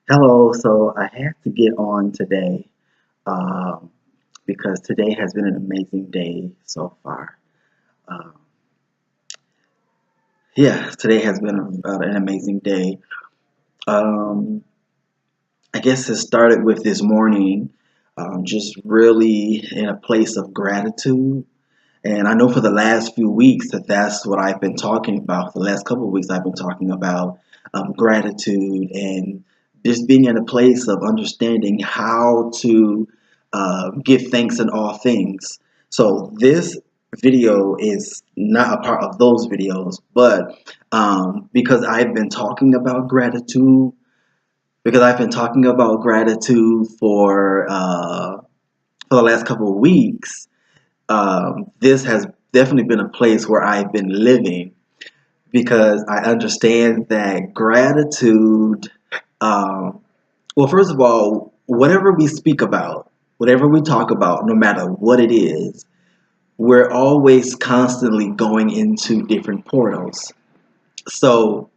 Hello, so I had to get on today um, because today has been an amazing day so far. Um, yeah, today has been an amazing day. Um, I guess it started with this morning, just really in a place of gratitude. And I know for the last few weeks that's what I've been talking about. For the last couple of weeks, I've been talking about gratitude and just being in a place of understanding how to give thanks in all things. So this video is not a part of those videos, but because I've been talking about gratitude, because I've been talking about gratitude for the last couple of weeks. This has definitely been a place where I've been living because I understand that gratitude, well, first of all, whatever we speak about, whatever we talk about, no matter what it is, we're always constantly going into different portals. So,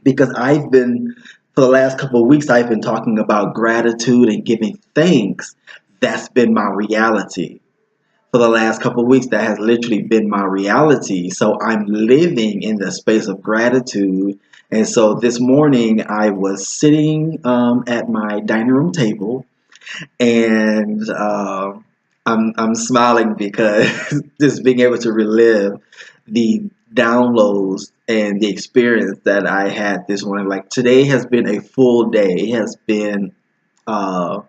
because for the last couple of weeks, I've been talking about gratitude and giving thanks, that's been my reality for the last couple of weeks. That has literally been my reality. So I'm living in the space of gratitude. And so this morning I was sitting at my dining room table, and I'm smiling because just being able to relive the downloads and the experience that I had this morning. Like, today has been a full day. It has been uh,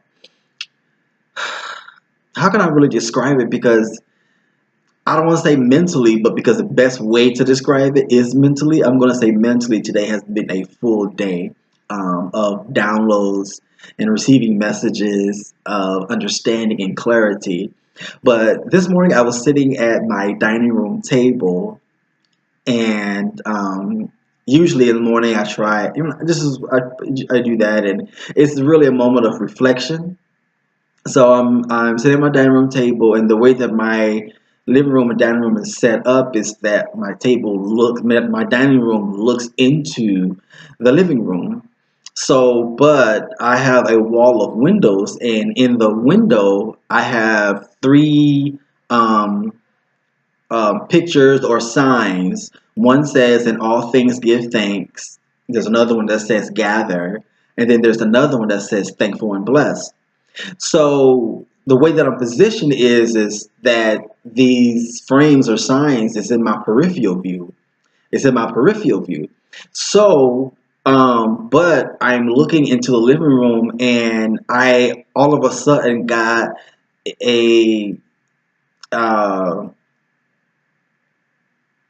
how can I really describe it? Because I don't want to say mentally, but because the best way to describe it is mentally, I'm going to say mentally today has been a full day of downloads and receiving messages of understanding and clarity. But this morning I was sitting at my dining room table, and usually in the morning I try, I do that, and it's really a moment of reflection. So I'm sitting at my dining room table, and the way that my living room and dining room is set up is that my dining room looks into the living room. So, but I have a wall of windows, and in the window I have three um, pictures or signs. One says, "In all things give thanks." There's another one that says, "Gather," and then there's another one that says, "Thankful and blessed." So the way that I'm positioned is that these frames or signs is in my peripheral view. It's in my peripheral view. So, but I'm looking into the living room, and I all of a sudden got a uh,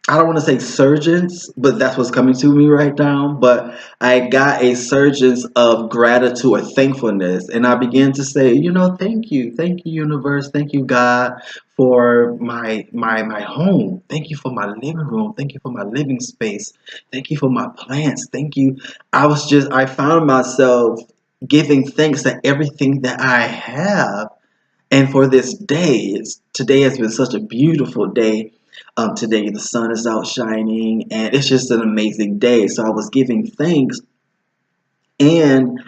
I don't want to say surgeons, but that's what's coming to me right now. But I got a surgeons of gratitude or thankfulness, and I began to say, thank you, universe, thank you, God, for my home. Thank you for my living room. Thank you for my living space. Thank you for my plants. Thank you. I found myself giving thanks to everything that I have, and for this day. Today has been such a beautiful day. Today the sun is out shining, and it's just an amazing day. So I was giving thanks, and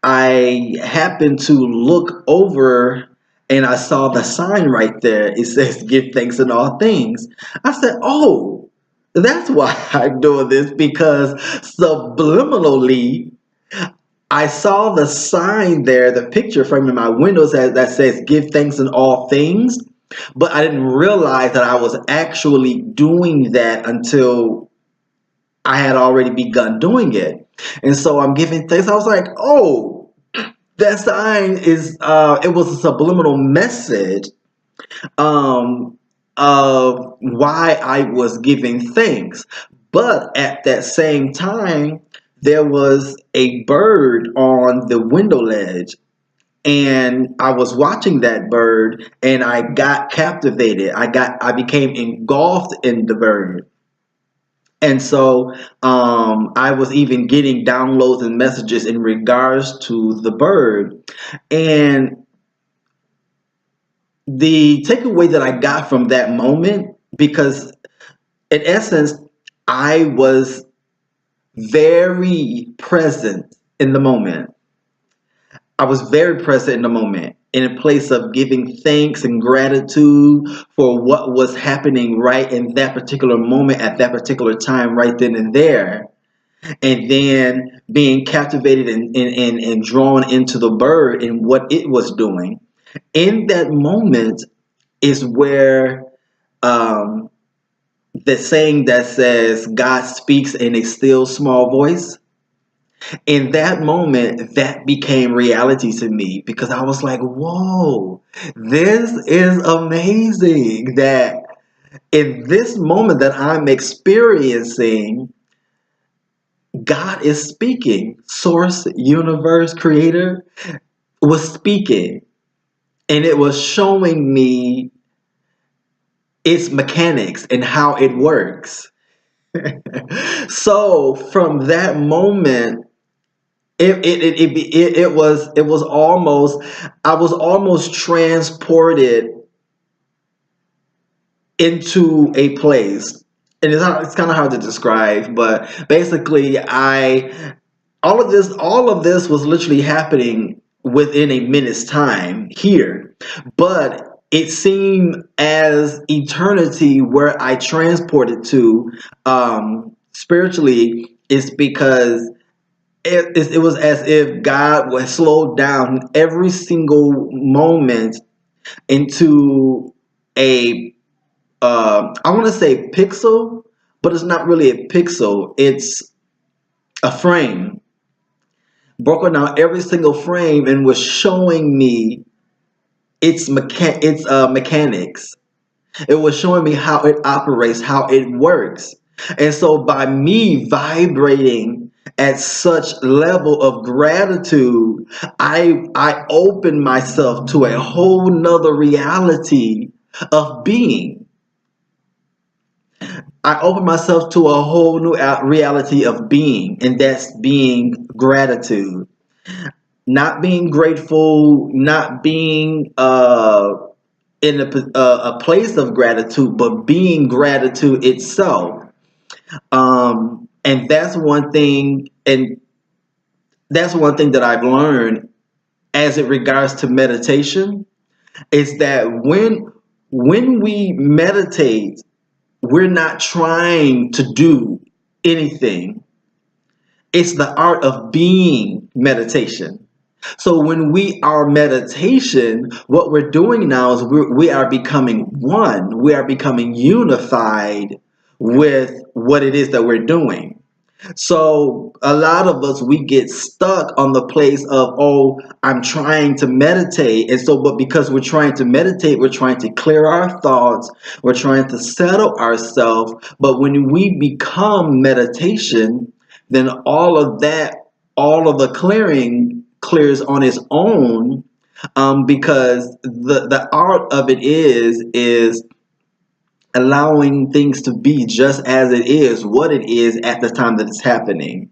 I happened to look over, and I saw the sign right there. It says "Give thanks in all things." I said, "Oh, that's why I'm doing this," because subliminally I saw the sign there, the picture frame in my windows that says "Give thanks in all things," but I didn't realize that I was actually doing that until I had already begun doing it. And so I'm giving thanks. I was like, "Oh, that sign is." It was a subliminal message um, of why I was giving thanks. But at that same time, there was a bird on the window ledge, and I was watching that bird, and I got captivated. I became engulfed in the bird. And so I was even getting downloads and messages in regards to the bird. And the takeaway that I got from that moment, because in essence, I was very present in the moment. I was very present in the moment, in a place of giving thanks and gratitude for what was happening right in that particular moment at that particular time, right then and there. And then being captivated and drawn into the bird and what it was doing. In that moment is where um, the saying that says God speaks in a still small voice, in that moment, that became reality to me because I was like, whoa, this is amazing that in this moment that I'm experiencing, God is speaking. Source, universe, creator was speaking. And it was showing me its mechanics and how it works. So from that moment, it was almost, I was almost transported into a place, and it's kind of hard to describe, but basically I all of this was literally happening within a minute's time here, but it seemed as eternity where I transported to spiritually is because it was as if God was slowed down every single moment into a I want to say pixel, but it's not really a pixel. It's a frame, broken down every single frame, and was showing me its mechanics. It was showing me how it operates, how it works. And so by me vibrating at such level of gratitude, I opened myself to a whole nother reality of being. I opened myself to a whole new reality of being, and that's being gratitude. Not being grateful, not being in a place of gratitude, but being gratitude itself. And that's one thing that I've learned as it regards to meditation is that when we meditate, we're not trying to do anything. It's the art of being meditation. So when we are meditation, what we're doing now is we are becoming one. We are becoming unified with what it is that we're doing. So a lot of us, we get stuck on the place of, oh, I'm trying to meditate. And so, but because we're trying to meditate, we're trying to clear our thoughts. We're trying to settle ourselves. But when we become meditation, then all of the clearing clears on its own, because the art of it is allowing things to be just as it is, what it is at the time that it's happening.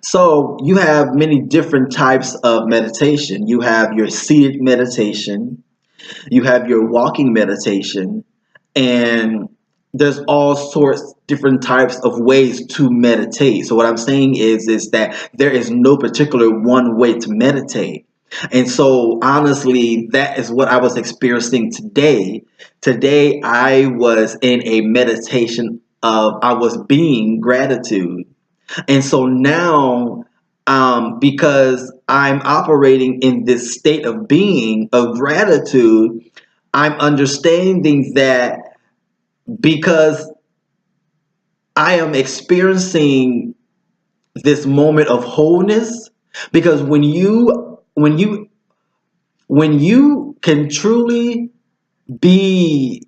So you have many different types of meditation. You have your seated meditation, you have your walking meditation, and there's all sorts different types of ways to meditate. So what I'm saying is that there is no particular one way to meditate. And so honestly, that is what I was experiencing today. Today I was in a meditation of I was being gratitude. And so now, because I'm operating in this state of being of gratitude, I'm understanding that because I am experiencing this moment of wholeness, because when you can truly be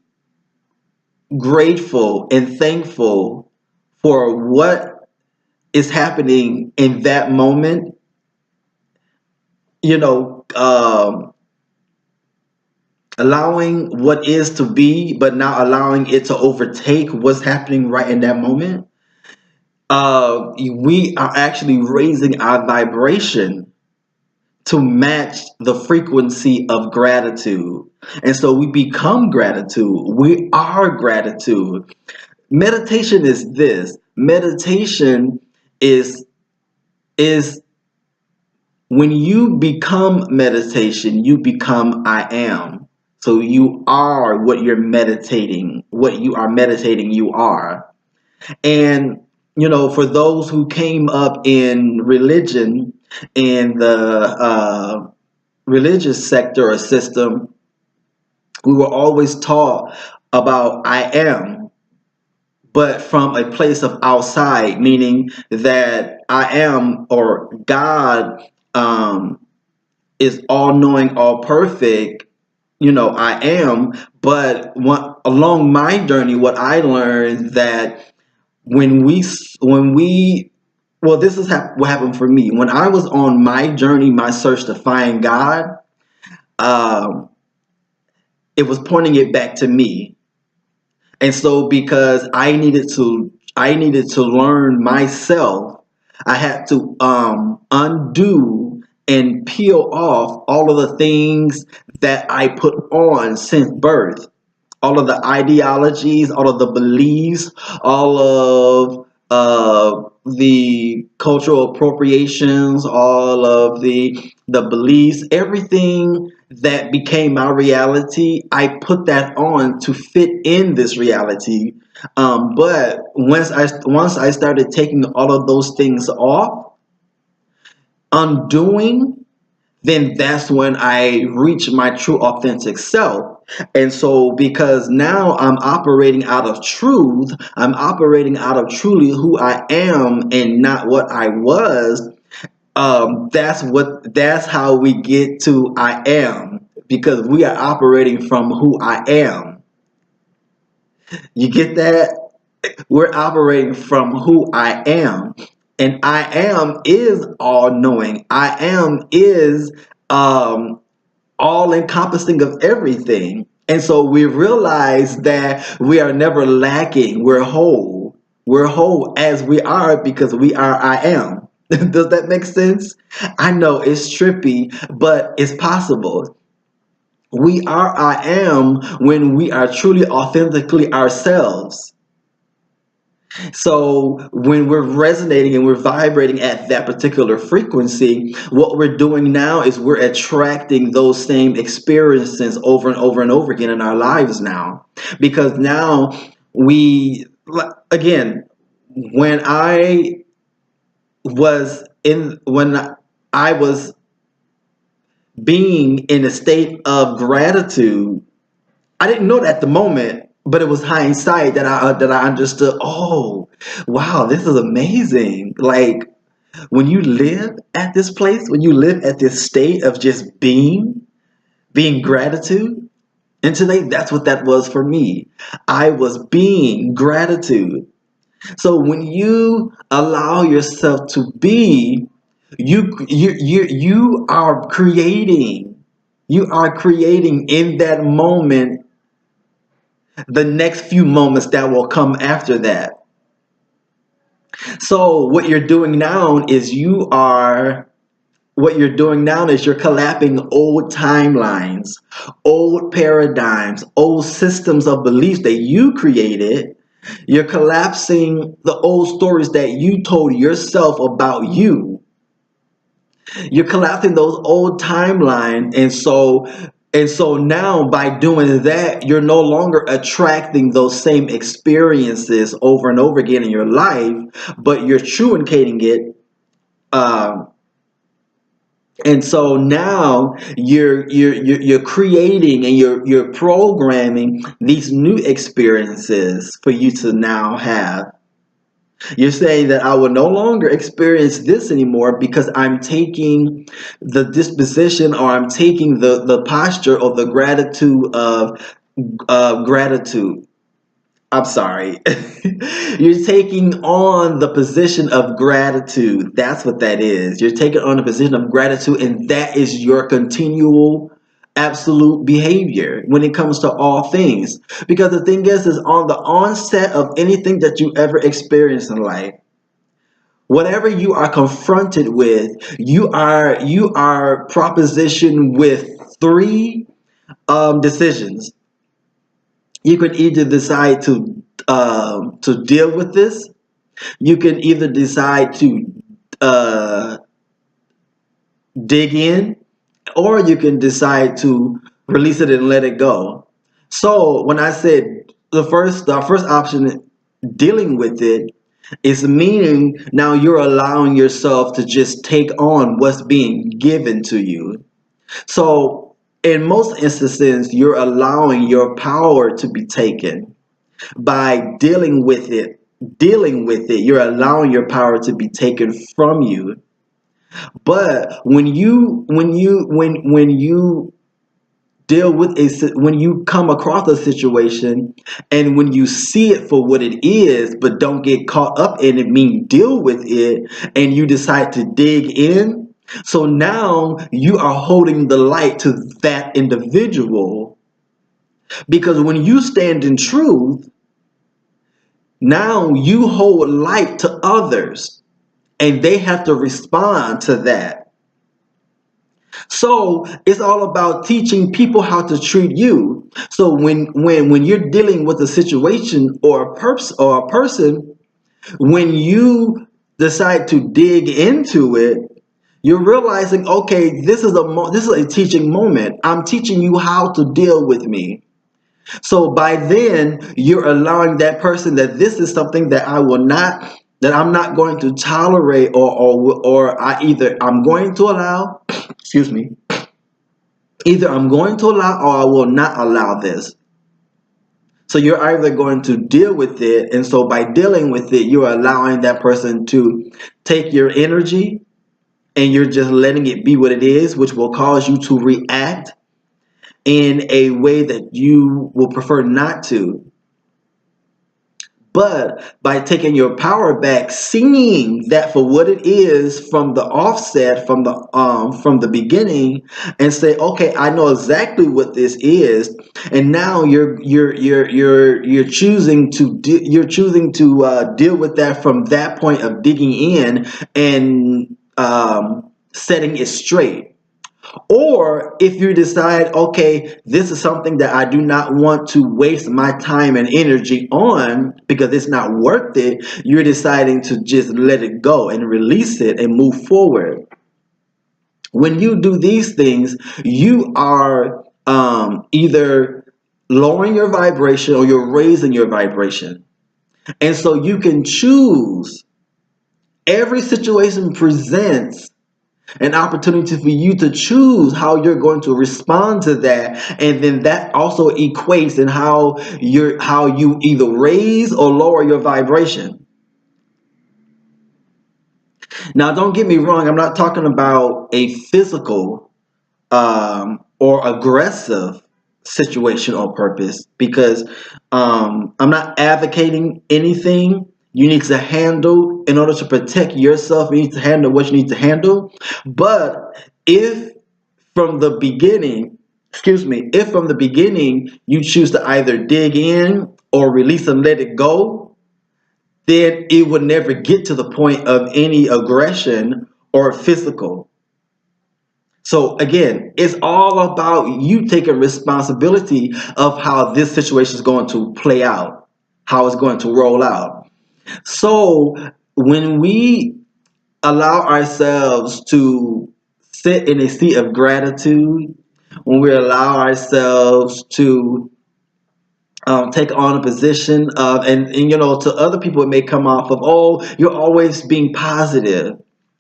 grateful and thankful for what is happening in that moment, you know, allowing what is to be, but not allowing it to overtake what's happening right in that moment, we are actually raising our vibration to match the frequency of gratitude. And so we become gratitude. We are gratitude. Meditation is this. Meditation is When you become meditation, you become I am. So you are what you're meditating. What you are meditating, you are. And, for those who came up in religion, in the religious sector or system, we were always taught about I am, but from a place of outside, meaning that I am, or God, is all knowing, all perfect. I am. But along my journey, what I learned that when we well, this is what happened for me when I was on my journey, my search to find God. um, it was pointing it back to me. And so because I needed to learn myself, I had to undo and peel off all of the things that I put on since birth, all of the ideologies, all of the beliefs, all of the cultural appropriations, all of the beliefs, everything that became my reality. I put that on to fit in this reality. But once I started taking all of those things off, undoing, then that's when I reach my true authentic self. And so, because now I'm operating out of truth, I'm operating out of truly who I am and not what I was. That's how we get to I am, because we are operating from who I am. You get that? We're operating from who I am. And I am is all knowing. I am is um all encompassing of everything. And so we realize that we are never lacking. We're whole. We're whole as we are because we are I am. Does that make sense? I know it's trippy, but it's possible. We are I am when we are truly authentically ourselves. So when we're resonating and we're vibrating at that particular frequency, what we're doing now is we're attracting those same experiences over and over and over again in our lives now. Because now again, when I was being in a state of gratitude, I didn't know that at the moment, but it was hindsight that I understood. Oh, wow, this is amazing! Like when you live at this place, when you live at this state of just being gratitude. And today, that's what that was for me. I was being gratitude. So when you allow yourself to be, you are creating. You are creating in that moment the next few moments that will come after that. So what you're doing now is you're collapsing old timelines, old paradigms, old systems of beliefs that you created. You're collapsing the old stories that you told yourself about you. You're collapsing those old timelines, and so now by doing that, you're no longer attracting those same experiences over and over again in your life, but you're truncating it. Um, and so now you're creating and you're programming these new experiences for you to now have. You're saying that I will no longer experience this anymore because I'm taking the disposition, or I'm taking the posture of the gratitude of gratitude. I'm sorry. You're taking on the position of gratitude. That's what that is. You're taking on the position of gratitude, and that is your continual absolute behavior when it comes to all things. Because the thing is on the onset of anything that you ever experience in life, whatever you are confronted with, you are propositioned with three decisions. You can either decide to deal with this. You can either decide to uh, dig in, or you can decide to release it and let it go. So when I said the first option, dealing with it, is meaning now you're allowing yourself to just take on what's being given to you. So in most instances, you're allowing your power to be taken by dealing with it. Dealing with it, you're allowing your power to be taken from you. But when you deal with when you come across a situation, and when you see it for what it is but don't get caught up in it, mean deal with it, and you decide to dig in, so now you are holding the light to that individual, because when you stand in truth, now you hold light to others, and they have to respond to that. So it's all about teaching people how to treat you. So when you're dealing with a situation or a person, when you decide to dig into it, you're realizing, okay, this is a teaching moment. I'm teaching you how to deal with me. So by then, you're allowing that person that this is something that I'm not going to tolerate, or I'm going to allow, excuse me, either I'm going to allow or I will not allow this. So you're either going to deal with it, and so by dealing with it, you're allowing that person to take your energy, and you're just letting it be what it is, which will cause you to react in a way that you will prefer not to. But by taking your power back, seeing that for what it is from the offset, from the beginning, and say, okay, I know exactly what this is, and now you're choosing to deal with that from that point of digging in, and setting it straight. Or if you decide, okay, this is something that I do not want to waste my time and energy on because it's not worth it, you're deciding to just let it go and release it and move forward. When you do these things, you are either lowering your vibration or you're raising your vibration. And so you can choose. Every situation presents an opportunity for you to choose how you're going to respond to that, and then that also equates in how you either raise or lower your vibration. Now, don't get me wrong, I'm not talking about a physical or aggressive situation or purpose, because I'm not advocating anything you need to handle in order to protect yourself. You need to handle what you need to handle. But if from the beginning, if from the beginning you choose to either dig in or release and let it go, then it would never get to the point of any aggression or physical. So again, it's all about you taking responsibility of how this situation is going to play out, how it's going to roll out. So when we allow ourselves to sit in a seat of gratitude, when we allow ourselves to take on a position of, and to other people it may come off of, oh, you're always being positive,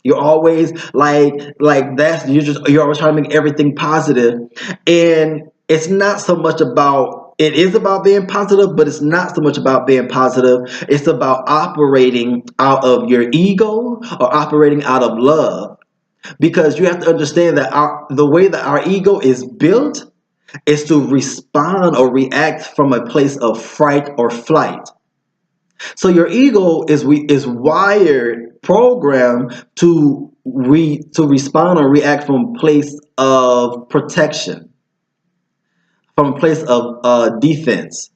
you're always like that's you're always trying to make everything positive. And it's not so much about, it is about being positive, but it's not so much about being positive. It's about operating out of your ego or operating out of love, because you have to understand that the way that our ego is built is to respond or react from a place of fright or flight. So your ego is wired, programmed to respond or react from a place of protection, from a place of defense.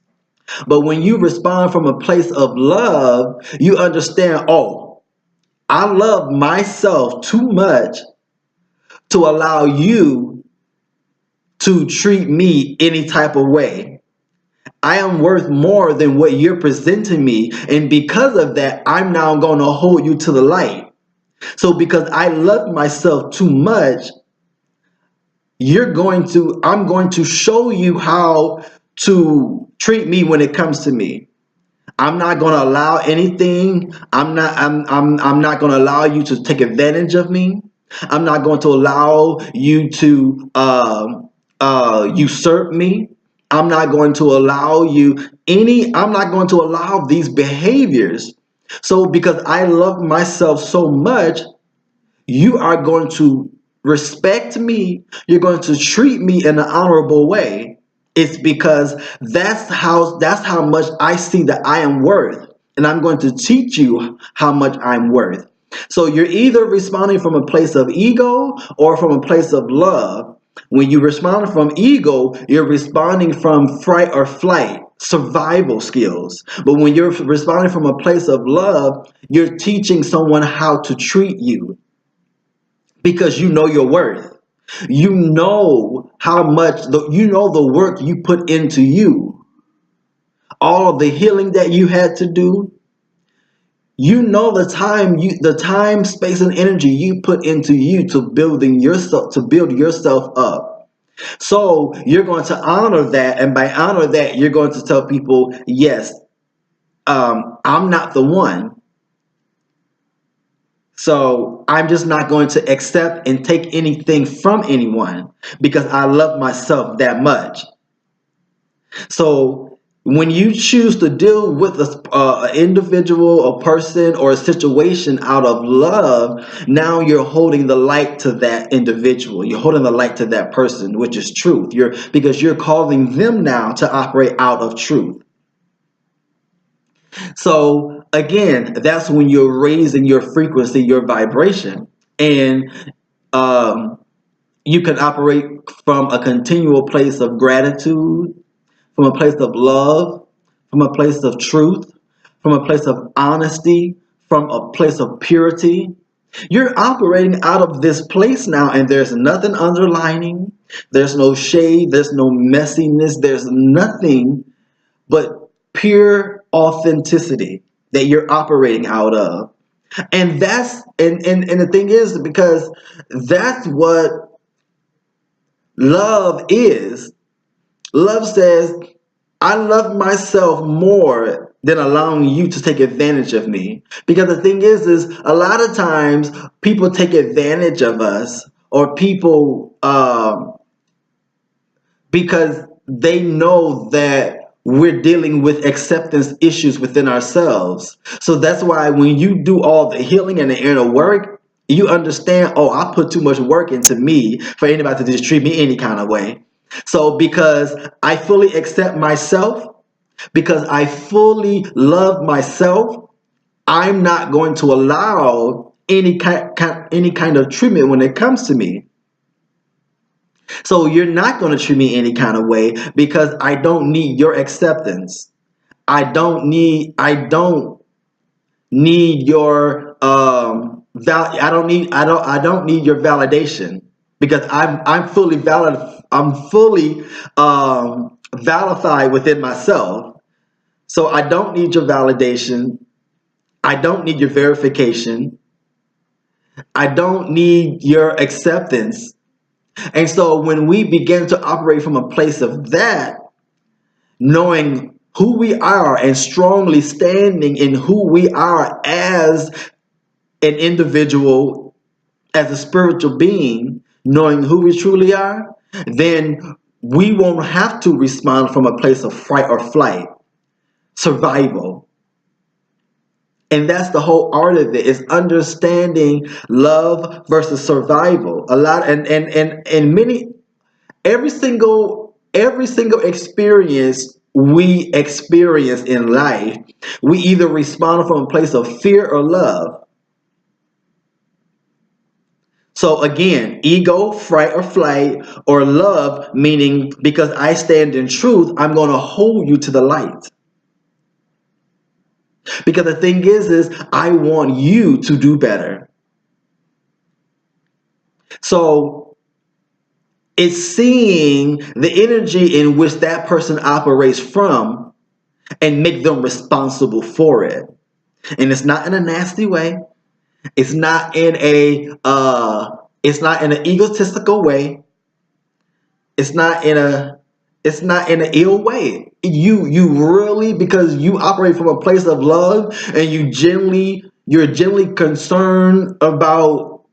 But when you respond from a place of love, you understand, oh, I love myself too much to allow you to treat me any type of way. I am worth more than what you're presenting me. And because of that, I'm now going to hold you to the light. So because I love myself too much, I'm going to show you how to treat me when it comes to me. I'm not going to allow anything. I'm not going to allow you to take advantage of me. I'm not going to allow you to usurp me. I'm not going to allow these behaviors. So because I love myself so much, you are going to respect me. You're going to treat me in an honorable way. It's because that's how much I see that I am worth. And I'm going to teach you how much I'm worth. So you're either responding from a place of ego or from a place of love. When you respond from ego, you're responding from fright or flight, survival skills. But when you're responding from a place of love, you're teaching someone how to treat you because you know your worth. You know how much, you know the work you put into you, all the healing that you had to do. You know the time, space, and energy you put into you to build yourself up. So you're going to honor that, and by honor that, you're going to tell people, yes, I'm not the one. So I'm just not going to accept and take anything from anyone because I love myself that much. So when you choose to deal with an individual, a person, or a situation out of love, now you're holding the light to that individual. You're holding the light to that person, which is truth. Because you're calling them now to operate out of truth. So again, that's when you're raising your frequency, your vibration, and you can operate from a continual place of gratitude, from a place of love, from a place of truth, from a place of honesty, from a place of purity. You're operating out of this place now, and there's nothing underlining. There's no shade. There's no messiness. There's nothing but pure authenticity that you're operating out of. And the thing is, because that's what love is. Love says, I love myself more than allowing you to take advantage of me. Because the thing is a lot of times people take advantage of us, or people because they know that we're dealing with acceptance issues within ourselves. So that's why when you do all the healing and the inner work, you understand, oh, I put too much work into me for anybody to just treat me any kind of way. So because I fully accept myself, because I fully love myself, I'm not going to allow any kind of treatment when it comes to me. So you're not going to treat me any kind of way because I don't need your acceptance. I don't need your I don't need your validation because I'm fully valid. I'm fully validified within myself. So I don't need your validation. I don't need your verification. I don't need your acceptance. And so when we begin to operate from a place of that, knowing who we are and strongly standing in who we are as an individual, as a spiritual being, knowing who we truly are, then we won't have to respond from a place of fright or flight, survival. And that's the whole art of it, is understanding love versus survival. A lot and many every single experience we experience in life, we either respond from a place of fear or love. So again, ego, fright or flight, or love, meaning because I stand in truth, I'm going to hold you to the light. Because the thing is I want you to do better. So it's seeing the energy in which that person operates from and make them responsible for it. And it's not in a nasty way. It's not in an egotistical way. It's not in a it's not in an ill way. You really, because you operate from a place of love, and you're genuinely concerned about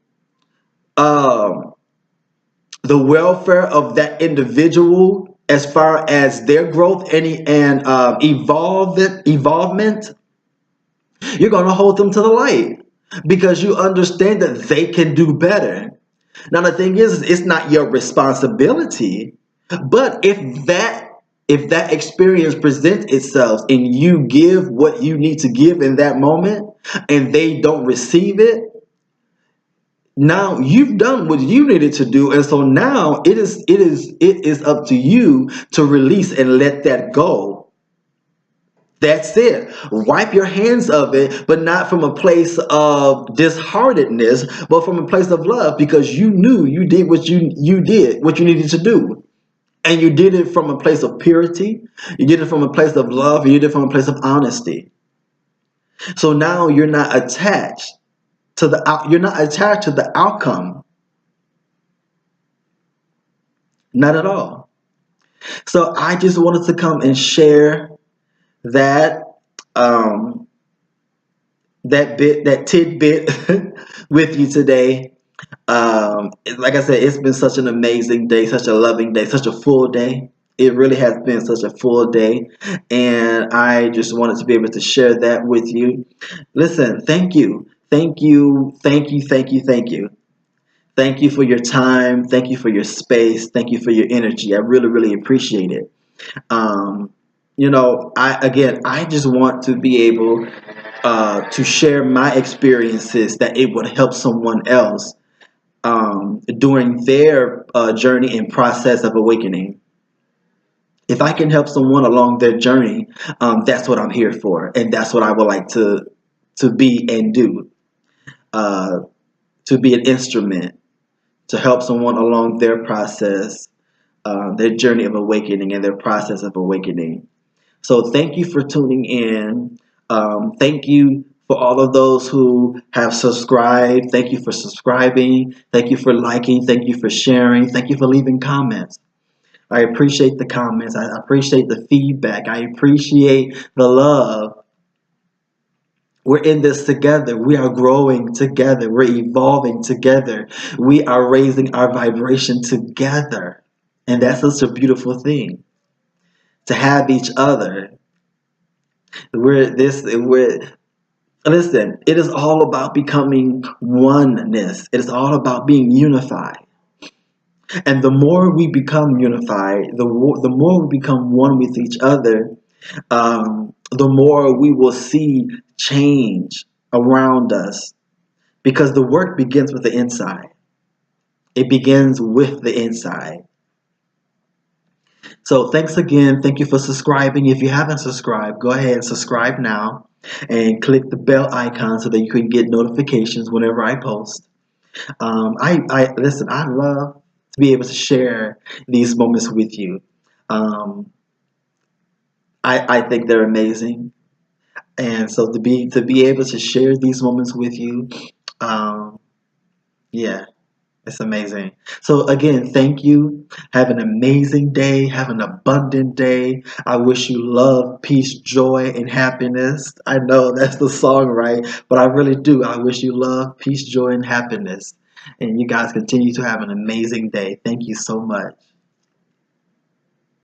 um the welfare of that individual as far as their growth and evolvement. You're going to hold them to the light because you understand that they can do better. Now the thing is, it's not your responsibility, but if that experience presents itself and you give what you need to give in that moment and they don't receive it, now you've done what you needed to do, and so now it is up to you to release and let that go. That's it. Wipe your hands of it, but not from a place of disheartedness, but from a place of love, because you knew you did what you needed to do. And you did it from a place of purity. You did it from a place of love. You did it from a place of honesty. So now you're not attached to the outcome. Not at all. So I just wanted to come and share that um, that tidbit with you today. Like I said, it's been such an amazing day, such a loving day, such a full day. It really has been such a full day, and I just wanted to be able to share that with you. Listen, thank you, thank you, thank you, thank you, thank you. Thank you for your time. Thank you for your space. Thank you for your energy. I really, really appreciate it. Um, I just want to be able to share my experiences that it would help someone else during their journey and process of awakening. If I can help someone along their journey, that's what I'm here for, and that's what I would like to be and do. Uh, to be an instrument to help someone along their process, their journey of awakening and their process of awakening. So thank you for tuning in. Thank you for all of those who have subscribed. Thank you for subscribing. Thank you for liking. Thank you for sharing. Thank you for leaving comments. I appreciate the comments. I appreciate the feedback. I appreciate the love. We're in this together. We are growing together. We're evolving together. We are raising our vibration together. And that's such a beautiful thing to have each other. We're listen, it is all about becoming oneness. It is all about being unified. And the more we become unified, the more we become one with each other, the more we will see change around us, because the work begins with the inside. It begins with the inside. So thanks again. Thank you for subscribing. If you haven't subscribed, go ahead and subscribe now and click the bell icon so that you can get notifications whenever I post. I listen. I love to be able to share these moments with you. Um, I think they're amazing, and so to be able to share these moments with you, um, yeah, it's amazing. So again, thank you. Have an amazing day. Have an abundant day. I wish you love, peace, joy, and happiness. I know that's the song, right? But I really do. I wish you love, peace, joy, and happiness. And you guys continue to have an amazing day. Thank you so much.